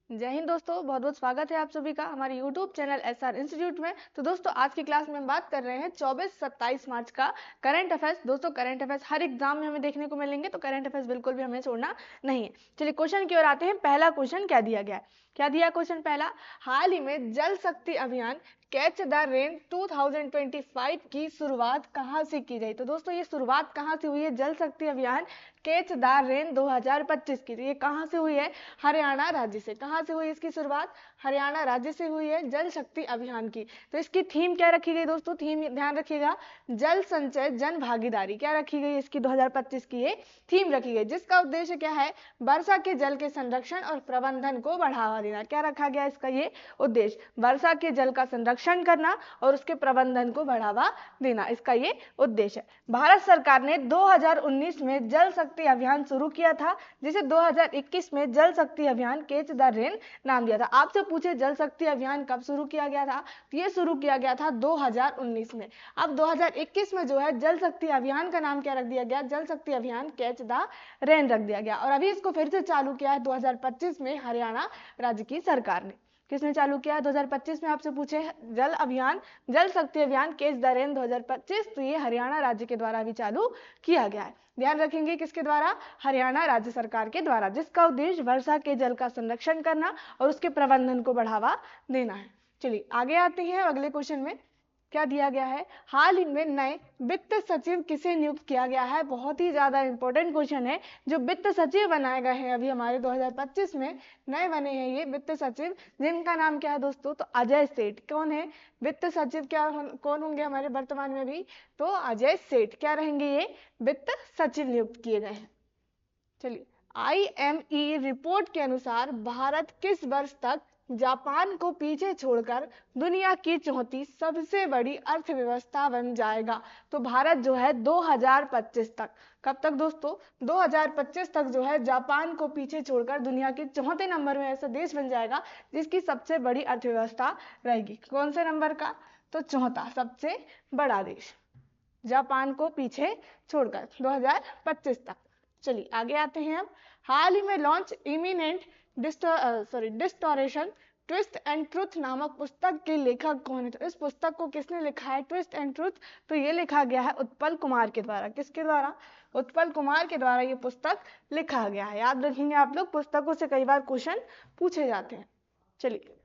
जय हिंद दोस्तों, बहुत बहुत स्वागत है आप सभी का हमारे YouTube चैनल SR इंस्टीट्यूट में। तो दोस्तों आज की क्लास में हम बात कर रहे हैं 24-27 मार्च का करंट अफेयर्स। दोस्तों करंट अफेयर्स हर एग्जाम में हमें देखने को मिलेंगे, तो करंट अफेयर्स बिल्कुल भी हमें छोड़ना नहीं है। चलिए क्वेश्चन की ओर आते हैं। पहला क्वेश्चन क्या दिया गया है, क्या दिया क्वेश्चन पहला, हाल ही में जल शक्ति अभियान कैच द रेन 2025 की शुरुआत कहाँ से की गई। तो दोस्तों ये शुरुआत कहाँ से हुई है, जल शक्ति अभियान कैच द रेन 2025 की, तो ये कहाँ से हुई है, हरियाणा राज्य से। कहाँ से हुई इसकी शुरुआत, हरियाणा राज्य से हुई है जल शक्ति अभियान की। तो इसकी थीम क्या रखी गई दोस्तों, थीम ध्यान रखिएगा, जल संचय जन भागीदारी। क्या रखी गई इसकी 2025 की ये थीम रखी गई, जिसका उद्देश्य क्या है, वर्षा के जल के संरक्षण और प्रबंधन को बढ़ावा देना। क्या रखा गया इसका ये उद्देश्य, वर्षा के जल का संरक्षण करना और उसके प्रबंधन को बढ़ावा देना, इसका ये उद्देश्य है। भारत सरकार ने 2019 में जल शक्ति अभियान शुरू किया था, जिसे 2021 में जल शक्ति अभियान कैच द रेन नाम दिया था। आपसे पूछे जल शक्ति अभियान कब शुरू किया गया था, तो ये शुरू किया गया था 2019 में। अब 2021 में जो है जल शक्ति अभियान का नाम क्या रख दिया गया, जल शक्ति अभियान कैच द रेन रख दिया गया। और अभी इसको फिर से चालू किया है 2025 में हरियाणा राज्य की सरकार ने। किसने चालू किया है 2025 में, आपसे पूछे जल शक्ति अभियान कैच द रेन 2025, तो ये हरियाणा राज्य के द्वारा भी चालू किया गया है। ध्यान रखेंगे किसके द्वारा, हरियाणा राज्य सरकार के द्वारा, जिसका उद्देश्य वर्षा के जल का संरक्षण करना और उसके प्रबंधन को बढ़ावा देना है। चलिए आगे आते हैं अगले क्वेश्चन में। क्या दिया गया है, हाल ही में नए वित्त सचिव किसे नियुक्त किया गया है। बहुत ही ज्यादा इंपॉर्टेंट क्वेश्चन है। जो वित्त सचिव बनाए गए हैं अभी हमारे 2025 में नए बने हैं ये वित्त सचिव, जिनका नाम क्या है दोस्तों, तो अजय सेठ। कौन है वित्त सचिव, कौन होंगे हमारे वर्तमान में भी, तो अजय सेठ क्या रहेंगे, ये वित्त सचिव नियुक्त किए गए हैं। चलिए IME रिपोर्ट के अनुसार भारत किस वर्ष तक जापान को पीछे छोड़कर दुनिया की चौथी सबसे बड़ी अर्थव्यवस्था बन जाएगा। तो भारत जो है 2025 तक, कब तक दोस्तों, 2025 तक जो है जापान को पीछे छोड़कर दुनिया के चौथे नंबर में ऐसा देश बन जाएगा जिसकी सबसे बड़ी अर्थव्यवस्था रहेगी। कौन से नंबर का, तो चौथा सबसे बड़ा देश, जापान को पीछे छोड़कर 2025 तक। चलिए आगे आते हैं अब। हाल ही में launch eminent distortion twist and truth नामक पुस्तक के लेखक कौन है। तो इस पुस्तक को किसने लिखा है, ट्विस्ट एंड ट्रुथ, तो ये लिखा गया है उत्पल कुमार के द्वारा। किसके द्वारा, उत्पल कुमार के द्वारा ये पुस्तक लिखा गया है। याद रखेंगे आप लोग, पुस्तकों से कई बार क्वेश्चन पूछे जाते हैं। चलिए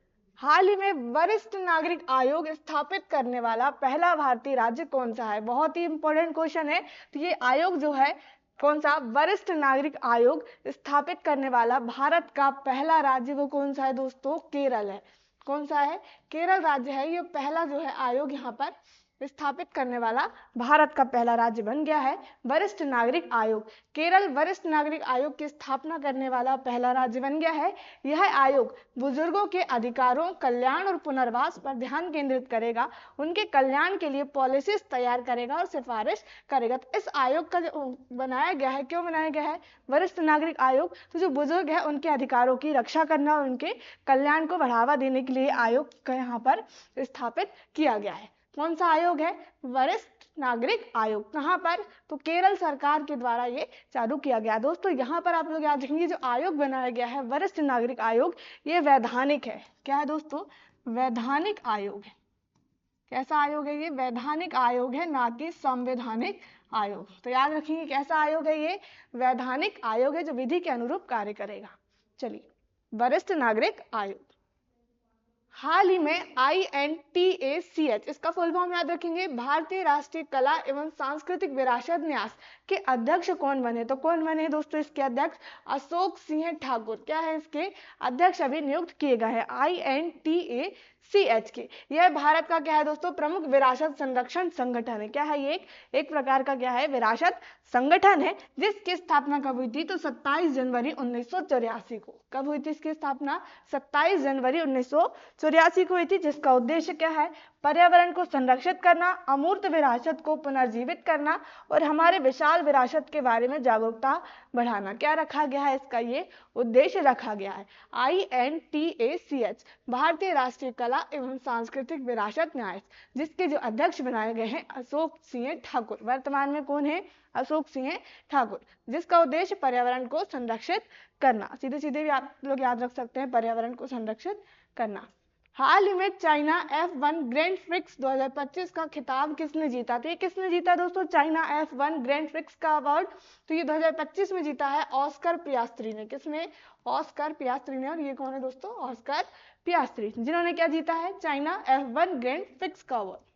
हाल ही में वरिष्ठ नागरिक आयोग स्थापित करने वाला पहला भारतीय राज्य कौन सा है। बहुत ही इंपॉर्टेंट क्वेश्चन है। तो ये आयोग जो है कौन सा, वरिष्ठ नागरिक आयोग स्थापित करने वाला भारत का पहला राज्य वो कौन सा है दोस्तों, केरल है। कौन सा है, केरल राज्य है। ये पहला जो है आयोग यहाँ पर स्थापित करने वाला भारत का पहला राज्य बन गया है वरिष्ठ नागरिक आयोग। केरल वरिष्ठ नागरिक आयोग की स्थापना करने वाला पहला राज्य बन गया है। यह आयोग बुजुर्गों के अधिकारों, कल्याण और पुनर्वास पर ध्यान केंद्रित करेगा, उनके कल्याण के लिए पॉलिसीज तैयार करेगा और सिफारिश करेगा। तो इस आयोग का जो बनाया गया है, क्यों बनाया गया है वरिष्ठ नागरिक आयोग, तो जो बुजुर्ग है उनके अधिकारों की रक्षा करना और उनके कल्याण को बढ़ावा देने के लिए आयोग का यहाँ पर स्थापित किया गया है। कौन सा आयोग है, वरिष्ठ नागरिक आयोग। कहाँ पर, तो केरल सरकार के द्वारा ये चालू किया गया। दोस्तों यहाँ पर आप लोग याद रखेंगे, जो आयोग बनाया गया है वरिष्ठ नागरिक आयोग, ये वैधानिक है। क्या है दोस्तों, वैधानिक आयोग है। कैसा आयोग है ये, वैधानिक आयोग है, ना कि संवैधानिक आयोग। तो याद रखेंगे कैसा आयोग है ये, वैधानिक आयोग है, जो विधि के अनुरूप कार्य करेगा। चलिए वरिष्ठ नागरिक आयोग। हाल ही में INTACH, इसका फुल फॉर्म याद रखेंगे, भारतीय राष्ट्रीय कला एवं सांस्कृतिक विरासत न्यास के अध्यक्ष कौन बने। तो कौन बने दोस्तों इसके अध्यक्ष, अशोक सिंह ठाकुर। क्या है इसके अध्यक्ष अभी नियुक्त किए गए हैं INTACH के। यह भारत का क्या है दोस्तों, प्रमुख विरासत संरक्षण संगठन है। क्या है ये, एक प्रकार का क्या है, विरासत संगठन है, जिसकी स्थापना कब हुई थी, तो 27 जनवरी 1984 को। कब हुई थी इसकी स्थापना, 27 जनवरी 1984 को हुई थी। जिसका उद्देश्य क्या है, पर्यावरण को संरक्षित करना, अमूर्त विरासत को पुनर्जीवित करना और हमारे विशाल विरासत के बारे में जागरूकता बढ़ाना। क्या रखा गया है इसका ये उद्देश्य रखा गया है। INTACH भारतीय राष्ट्रीय कला एवं सांस्कृतिक विरासत न्यास, जिसके जो अध्यक्ष बनाए गए हैं अशोक सिंह ठाकुर। वर्तमान में कौन है? अशोक सिंह ठाकुर, जिसका उद्देश्य पर्यावरण को संरक्षित करना। सीधे सीधे भी आप लोग याद रख सकते हैं, पर्यावरण को संरक्षित करना। हाल ही में चाइना F1 ग्रैंड प्रिक्स 2025 का खिताब किसने जीता? तो ये किसने जीता दोस्तों? चाइना F1 ग्रैंड प्रिक्स का अवार्ड तो ये 2025 में जीता है ऑस्कर पियास्त्री ने। किसने? ऑस्कर पियास्त्री ने। और ये कौन है दोस्तों? ऑस्कर पियास्त्री, जिन्होंने क्या जीता है? चाइना F1 ग्रैंड प्रिक्स का अवार्ड।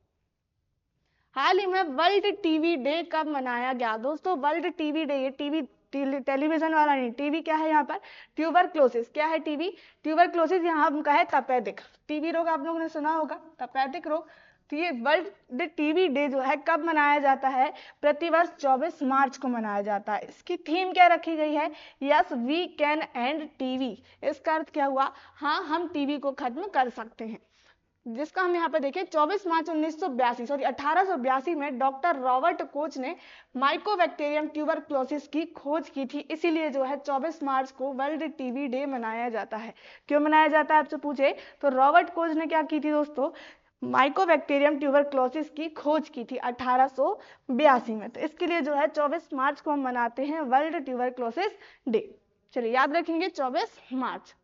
हाल ही में वर्ल्ड टीवी डे कब मनाया गया? दोस्तों वर्ल्ड टीवी डे, ये टीवी टेलीविजन वाला नहीं, टीवी क्या है यहाँ पर? ट्यूबरक्लोसिस। क्या है टीवी? ट्यूबरक्लोसिस यहाँ हम कहे तपेदिक। टीबी रोग आप लोगों ने सुना होगा, तपेदिक रोग। तो ये वर्ल्ड टीवी डे जो है कब मनाया जाता है? प्रतिवर्ष 24 मार्च को मनाया जाता है। इसकी थीम क्या रखी गई है? Yes we can and TV. इसका अर्थ क्या हुआ? हाँ, हम टीवी को खत्म कर सकते हैं। जिसका हम यहाँ पे देखें 24 मार्च 1882 में डॉक्टर रॉबर्ट कोच ने माइकोबैक्टीरियम ट्यूबरक्लोसिस की खोज की थी। इसीलिए जो है 24 मार्च को वर्ल्ड टीबी डे मनाया जाता है। क्यों मनाया जाता है आपसे पूछे तो रॉबर्ट कोच ने क्या की थी दोस्तों? माइकोबैक्टीरियम ट्यूबरक्लोसिस की खोज की थी 1882 में। तो इसके लिए जो है 24 मार्च को हम मनाते हैं वर्ल्ड ट्यूबरक्लोसिस डे। चलिए याद रखेंगे 24 मार्च।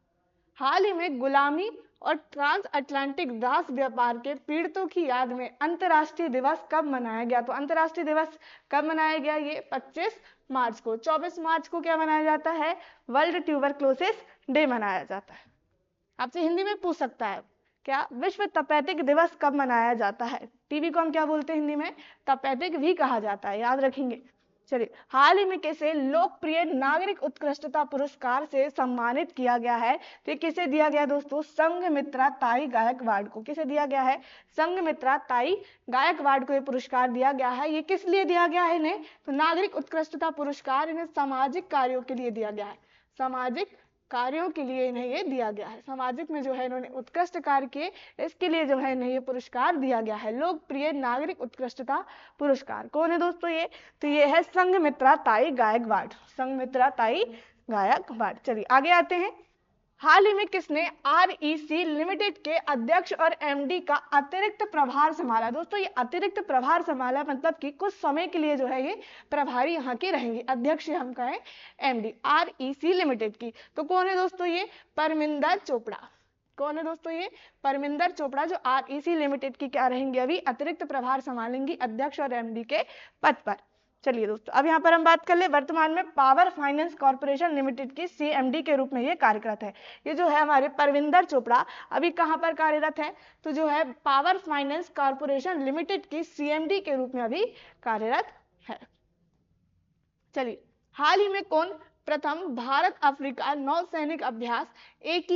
हाल ही में गुलामी और ट्रांस अटलांटिक दास व्यापार के पीड़ितों की याद में अंतर्राष्ट्रीय दिवस कब मनाया गया? तो अंतर्राष्ट्रीय दिवस कब मनाया गया? ये 25 मार्च को। 24 मार्च को क्या मनाया जाता है? वर्ल्ड ट्यूबरक्लोसिस डे मनाया जाता है। आपसे हिंदी में पूछ सकता है क्या? विश्व तपेदिक दिवस कब मनाया जाता है? टीबी को हम क्या बोलते हैं हिंदी में? तपेदिक भी कहा जाता है, याद रखेंगे। चलिए, हाल ही में किसे लोकप्रिय नागरिक उत्कृष्टता पुरस्कार से सम्मानित किया गया है? तो किसे दिया गया दोस्तों? संघमित्रा ताई गायकवाड़ को। किसे दिया गया है? संघमित्रा ताई गायकवाड़ को ये पुरस्कार दिया गया है। ये किस लिए दिया गया है इन्हें? तो नागरिक उत्कृष्टता पुरस्कार इन्हें सामाजिक कार्यों के लिए दिया गया है। सामाजिक कार्यों के लिए इन्हें ये दिया गया है। सामाजिक में जो है इन्होंने उत्कृष्ट कार्य किए, इसके लिए जो है इन्हें ये पुरस्कार दिया गया है। लोकप्रिय नागरिक उत्कृष्टता पुरस्कार कौन है दोस्तों ये? तो ये है संघमित्रा ताई गायकवाड़। संघमित्रा ताई गायकवाड़। चलिए आगे आते हैं। हाल ही में किसने REC लिमिटेड के अध्यक्ष और MD का अतिरिक्त प्रभार संभाला? दोस्तों ये अतिरिक्त प्रभार संभाला मतलब कि कुछ समय के लिए जो है ये प्रभारी यहाँ के रहेंगे। अध्यक्ष हम कहें MD REC लिमिटेड की। तो कौन है दोस्तों ये? परमिंदर चोपड़ा। कौन है दोस्तों ये? परमिंदर चोपड़ा, जो REC लिमिटेड की क्या रहेंगे? अभी अतिरिक्त प्रभार संभालेंगी अध्यक्ष और MD के पद पर। चलिए दोस्तों, अब यहाँ पर हम बात कर ले वर्तमान में पावर फाइनेंस कॉर्पोरेशन लिमिटेड की CMD के रूप में ये कार्यरत है। ये जो है हमारे परविंदर चोपड़ा अभी कहाँ पर कार्यरत है? तो जो है पावर फाइनेंस कॉर्पोरेशन लिमिटेड की CMD के रूप में अभी कार्यरत है। चलिए, हाल ही में कौन प्रथम भारत अफ्रीका नौसैनिक अभ्यास एक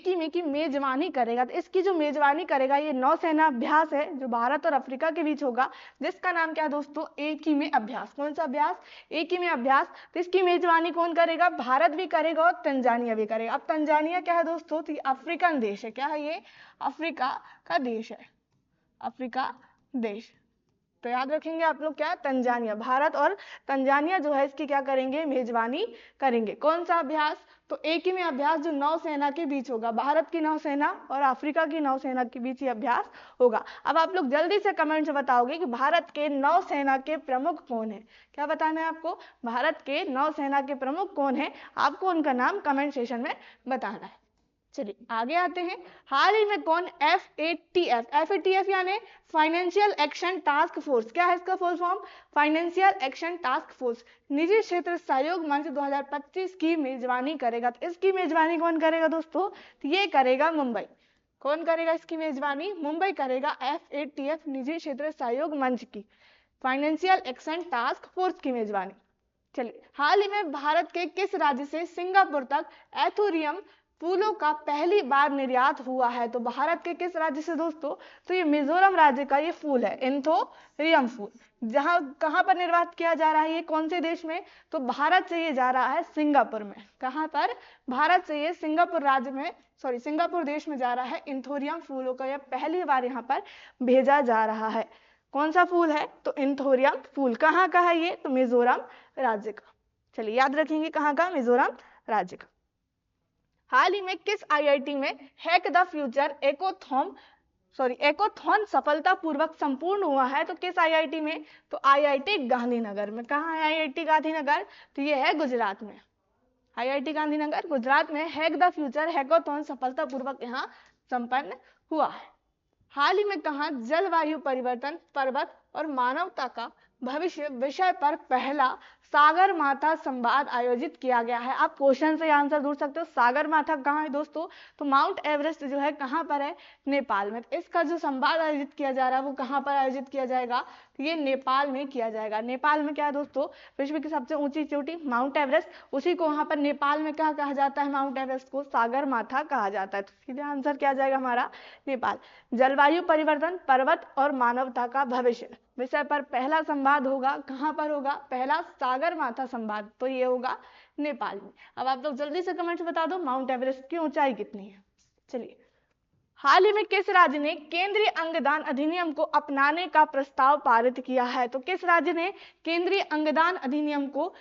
ही में की मेजबानी करेगा? तो इसकी जो मेजबानी करेगा ये नौसेना अभ्यास है जो भारत और अफ्रीका के बीच होगा, जिसका नाम क्या है दोस्तों? एक ही में अभ्यास। कौन सा अभ्यास? एक ही में अभ्यास। तो इसकी मेजबानी कौन करेगा? भारत भी करेगा और तंजानिया भी करेगा। अब तंजानिया क्या है दोस्तों? तो अफ्रीकन देश है। क्या है ये? अफ्रीका का देश है। अफ्रीका देश। तो याद रखेंगे आप लोग क्या? तंजानिया। भारत और तंजानिया जो है इसकी क्या करेंगे? मेजबानी करेंगे। कौन सा अभ्यास? तो एक ही में अभ्यास जो नौसेना के बीच होगा, भारत की नौसेना और अफ्रीका की नौसेना के बीच ही अभ्यास होगा। अब आप लोग जल्दी से कमेंट से बताओगे कि भारत के नौसेना के प्रमुख कौन है? क्या बताना है आपको? भारत के नौसेना के प्रमुख कौन है? आपको उनका नाम कमेंट सेशन में बताना है। चलिए आगे आते हैं। हाल ही में कौन FATF यानी फाइनेंशियल एक्शन टास्क फोर्स, क्या है इसका full form? Financial action task force निजी क्षेत्र सहयोग मंच 2025 की मेजबानी करेगा। तो इसकी मेजबानी कौन करेगा दोस्तों? तो ये करेगा मुंबई। कौन करेगा इसकी मेजबानी? मुंबई करेगा FATF निजी क्षेत्र सहयोग मंच की फाइनेंशियल एक्शन टास्क फोर्स की मेजबानी। चलिए, हाल ही में भारत के किस राज्य से सिंगापुर तक एथोरियम फूलों का पहली बार निर्यात हुआ है? तो भारत के किस राज्य से दोस्तों? तो ये मिजोरम राज्य का ये फूल है, एंथोरियम फूल। जहां कहां पर निर्यात किया जा रहा है? ये कौन से देश में? तो भारत से ये जा रहा है सिंगापुर में। कहां पर? भारत से ये सिंगापुर राज्य में, सिंगापुर देश में जा रहा है। एंथोरियम फूलों का यह पहली बार यहाँ पर भेजा जा रहा है। कौन सा फूल है? तो एंथोरियम फूल। कहाँ का है ये? तो मिजोरम राज्य का। चलिए याद रखेंगे कहाँ का, मिजोरम राज्य का। हाल ही में किस आईआईटी में हैक द फ्यूचर एकोथॉन सफलतापूर्वक संपूर्ण हुआ है? तो किस आईआईटी में? तो आईआईटी गांधीनगर में। कहाँ है आईआईटी गांधीनगर? तो ये है गुजरात में। आईआईटी गांधीनगर गुजरात में हैक द फ्यूचर हैकाथॉन सफलतापूर्वक यहाँ संपन्न हुआ है। हाल ही में कहा जलवायु परिवर्तन, पर्वत और मानवता का भविष्य विषय पर पहला सागर माथा संवाद आयोजित किया गया है? आप क्वेश्चन से आंसर ढूंढ सकते हो। सागर माथा कहाँ है दोस्तों? तो माउंट एवरेस्ट जो है कहाँ पर है? नेपाल में। इसका जो संवाद आयोजित किया जा रहा है वो कहाँ पर आयोजित किया जाएगा? तो ये नेपाल में किया जाएगा। नेपाल में क्या है दोस्तों? विश्व की सबसे ऊंची चोटी माउंट एवरेस्ट, उसी को वहां पर नेपाल में क्या कहा जाता है? माउंट एवरेस्ट को सागर माथा कहा जाता है। तो सीधे आंसर क्या जाएगा हमारा? नेपाल। जलवायु परिवर्तन, पर्वत और मानवता का भविष्य विषय पर पहला संवाद होगा, कहाँ पर होगा? पहला सागर माथा संवाद, तो ये होगा नेपाल में। अब आप लोग जल्दी से कमेंट्स बता दो माउंट एवरेस्ट की ऊंचाई कितनी है। चलिए, हाल ही में किस राज्य ने केंद्रीय अंगदान अधिनियम को अपनाने का प्रस्ताव पारित किया है? तो किस राज्य ने केंद्रीय अंगदान अधिनियम को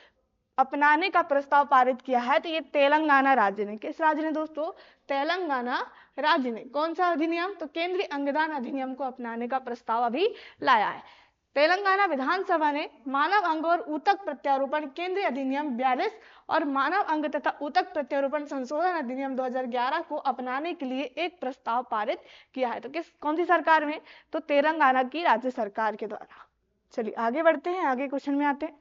अपनाने का प्रस्ताव पारित किया है? तो ये तेलंगाना राज्य ने। किस राज्य ने दोस्तों? तेलंगाना राज्य ने। कौन सा अधिनियम? तो केंद्रीय अंगदान अधिनियम को अपनाने का प्रस्ताव अभी लाया है। तेलंगाना विधानसभा ने मानव अंग और ऊतक प्रत्यारोपण केंद्रीय अधिनियम 42 और मानव अंग तथा ऊतक प्रत्यारोपण संशोधन अधिनियम 2011 को अपनाने के लिए एक प्रस्ताव पारित किया है। तो कौन सी सरकार में? तो तेलंगाना की राज्य सरकार के द्वारा। चलिए आगे बढ़ते हैं, आगे क्वेश्चन में आते हैं।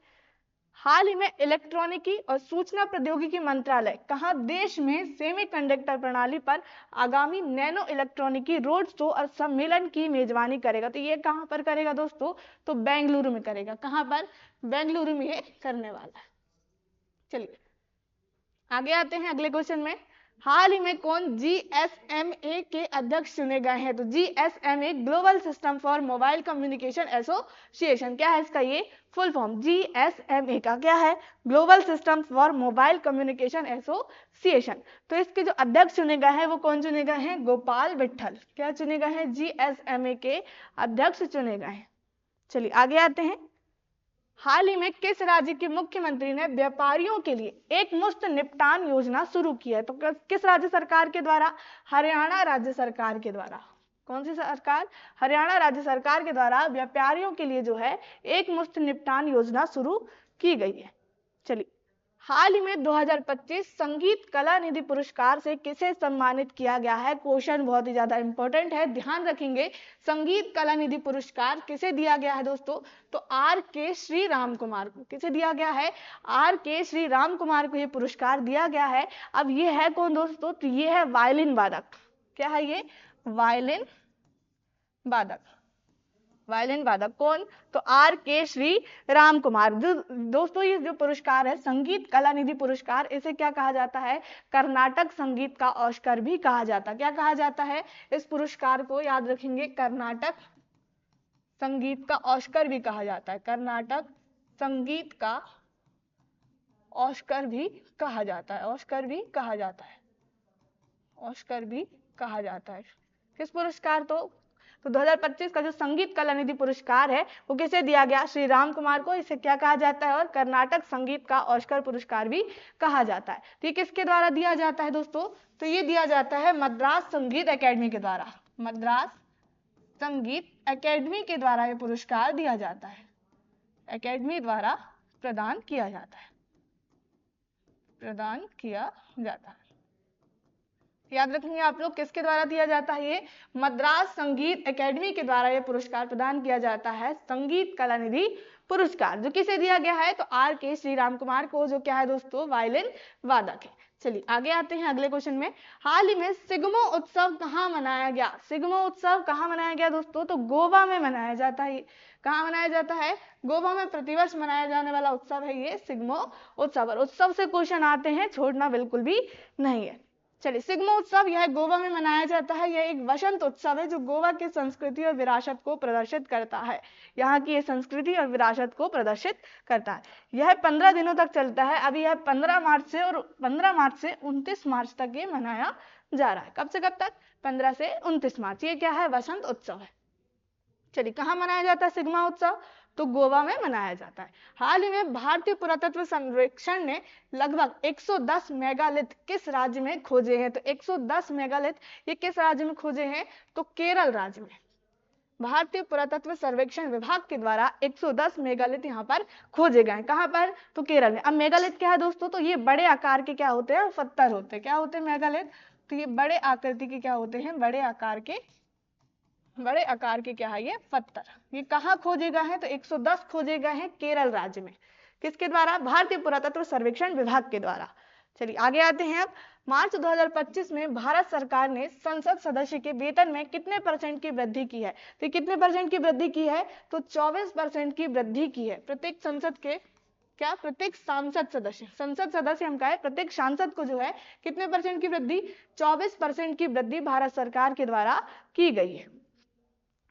हाल ही में इलेक्ट्रॉनिकी और सूचना प्रौद्योगिकी मंत्रालय कहाँ देश में सेमीकंडक्टर प्रणाली पर आगामी नैनो इलेक्ट्रॉनिकी रोड शो और सम्मेलन की मेजबानी करेगा? तो ये कहाँ पर करेगा दोस्तों? तो बेंगलुरु में करेगा। कहाँ पर? बेंगलुरु में ये करने वाला है। चलिए आगे आते हैं अगले क्वेश्चन में। हाल ही में कौन GSMA के अध्यक्ष चुने गए हैं? तो GSMA global system for mobile communication association. क्या है इसका ये फुल फॉर्म? GSMA का क्या है? Global system for mobile communication association. तो इसके जो अध्यक्ष चुने गए हैं वो कौन चुने गए हैं? गोपाल विट्ठल। क्या चुने गए हैं? GSMA के अध्यक्ष चुने गए हैं। चलिए आगे आते हैं। हाल ही में किस राज्य के मुख्यमंत्री ने व्यापारियों के लिए एक मुफ्त निपटान योजना शुरू की है? तो किस राज्य सरकार के द्वारा? हरियाणा राज्य सरकार के द्वारा। कौन सी सरकार? हरियाणा राज्य सरकार के द्वारा व्यापारियों के लिए जो है एक मुफ्त निपटान योजना शुरू की गई है। चलिए, हाल ही में 2025 संगीत कला निधि पुरस्कार से किसे सम्मानित किया गया है? क्वेश्चन बहुत ही ज्यादा इंपॉर्टेंट है, ध्यान रखेंगे। संगीत कला निधि पुरस्कार किसे दिया गया है दोस्तों? तो R.K. श्री राम कुमार को। किसे दिया गया है? R.K. श्री राम कुमार को ये पुरस्कार दिया गया है। अब ये है कौन दोस्तों? तो ये है वायलिन वादक। क्या है ये? वायलिन वादक। वायलिन वादक कौन? तो R.K. श्री राम कुमार। दोस्तों ये जो पुरस्कार है संगीत कला निधि पुरस्कार, इसे क्या कहा जाता है? कर्नाटक संगीत का ऑस्कर भी कहा जाता है। क्या कहा जाता है इस पुरस्कार को? याद रखेंगे, कर्नाटक संगीत का ऑस्कर भी कहा जाता है। कर्नाटक संगीत का ऑस्कर भी कहा जाता है। ऑस्कर भी कहा जाता है। ऑस्कर भी कहा जाता है। किस पुरस्कार? तो 2025 का जो संगीत कला निधि पुरस्कार है वो किसे दिया गया? श्री राम कुमार को। इसे क्या कहा जाता है? और कर्नाटक संगीत का ऑस्कर पुरस्कार भी कहा जाता है। तो ये किसके द्वारा दिया जाता है दोस्तों? तो ये दिया जाता है मद्रास संगीत एकेडमी के द्वारा। मद्रास संगीत एकेडमी के द्वारा ये पुरस्कार दिया जाता है। एकेडमी द्वारा प्रदान किया जाता है। प्रदान किया जाता है। याद रखेंगे आप लोग, किसके द्वारा दिया जाता है? ये मद्रास संगीत एकेडमी के द्वारा ये पुरस्कार प्रदान किया जाता है। संगीत कला निधि पुरस्कार जो किसे दिया गया है? तो R.K. श्री राम कुमार को, जो क्या है दोस्तों? वायलिन वादक है। चलिए आगे आते हैं अगले क्वेश्चन में। हाल ही में सिग्मो उत्सव कहाँ मनाया गया? सिग्मो उत्सव कहाँ मनाया गया दोस्तों? तो गोवा में मनाया जाता है। कहाँ मनाया जाता है? गोवा में प्रतिवर्ष मनाया जाने वाला उत्सव है ये सिग्मो उत्सव। और उत्सव से क्वेश्चन आते हैं, छोड़ना बिल्कुल भी नहीं है। चलिए, सिग्मो उत्सव यह गोवा में मनाया जाता है। यह एक वसंत उत्सव है जो गोवा की संस्कृति और विरासत को प्रदर्शित करता है। यहाँ की ये संस्कृति और विरासत को प्रदर्शित करता है। यह 15 दिनों तक चलता है। अभी यह 15 मार्च से 29 मार्च तक ये मनाया जा रहा है। कब से कब तक? 15 से 29 मार्च। ये क्या है? वसंत उत्सव है। चलिए, कहाँ मनाया जाता है सिग्मा उत्सव? तो गोवा में मनाया जाता है। हाल ही में भारतीय पुरातत्व सर्वेक्षण ने लगभग 110 मेगालिथ किस राज्य में खोजे हैं? तो 110 मेगालिथ ये किस राज्य में खोजे हैं? तो केरल राज्य में। भारतीय पुरातत्व सर्वेक्षण विभाग के द्वारा 110 मेगालिथ यहाँ पर खोजे गए। कहाँ पर? तो केरल में। अब मेगालिथ क्या है दोस्तों? तो ये बड़े आकार के क्या होते हैं? पत्थर होते हैं। क्या होते हैं मेगालिथ? तो ये बड़े आकृति के क्या होते हैं? बड़े आकार के क्या है ये? पत्थर। ये कहाँ खोजे गए हैं? तो 110 खोजे गए हैं केरल राज्य में। किसके द्वारा? भारतीय पुरातत्व सर्वेक्षण विभाग के द्वारा। चलिए आगे आते हैं। अब मार्च 2025 में भारत सरकार ने संसद सदस्य के वेतन में कितने % की वृद्धि की है? तो कितने % की वृद्धि की है? तो 24% की वृद्धि की है। प्रत्येक संसद के क्या? प्रत्येक सांसद सदस्य, संसद सदस्य हम कहें, प्रत्येक सांसद को जो है कितने % की वृद्धि? 24% की वृद्धि भारत सरकार के द्वारा की गई है।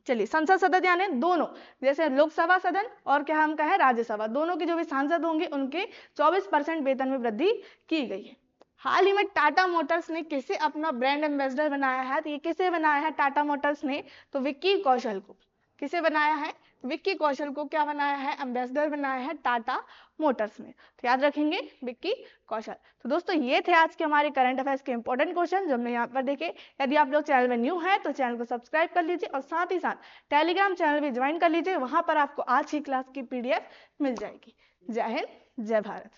चलिए संसद सदस्य यानी दोनों, जैसे लोकसभा सदन और क्या हम कहें राज्यसभा, दोनों के जो भी सांसद होंगे उनके 24% वेतन में वृद्धि की गई है। हाल ही में टाटा मोटर्स ने किसे अपना ब्रांड एम्बेसडर बनाया है? तो ये किसे बनाया है टाटा मोटर्स ने? तो विक्की कौशल को। किसे बनाया है? विक्की कौशल को क्या बनाया है? एम्बेसडर बनाया है टाटा मोटर्स में। तो याद रखेंगे विक्की कौशल। तो दोस्तों ये थे आज के हमारे करंट अफेयर्स के इंपॉर्टेंट क्वेश्चन जो हमने यहाँ पर देखे। यदि आप लोग चैनल में न्यू है तो चैनल को सब्सक्राइब कर लीजिए और साथ ही साथ टेलीग्राम चैनल भी ज्वाइन कर लीजिए। वहां पर आपको आज की क्लास की PDF मिल जाएगी। जय हिंद, जय भारत।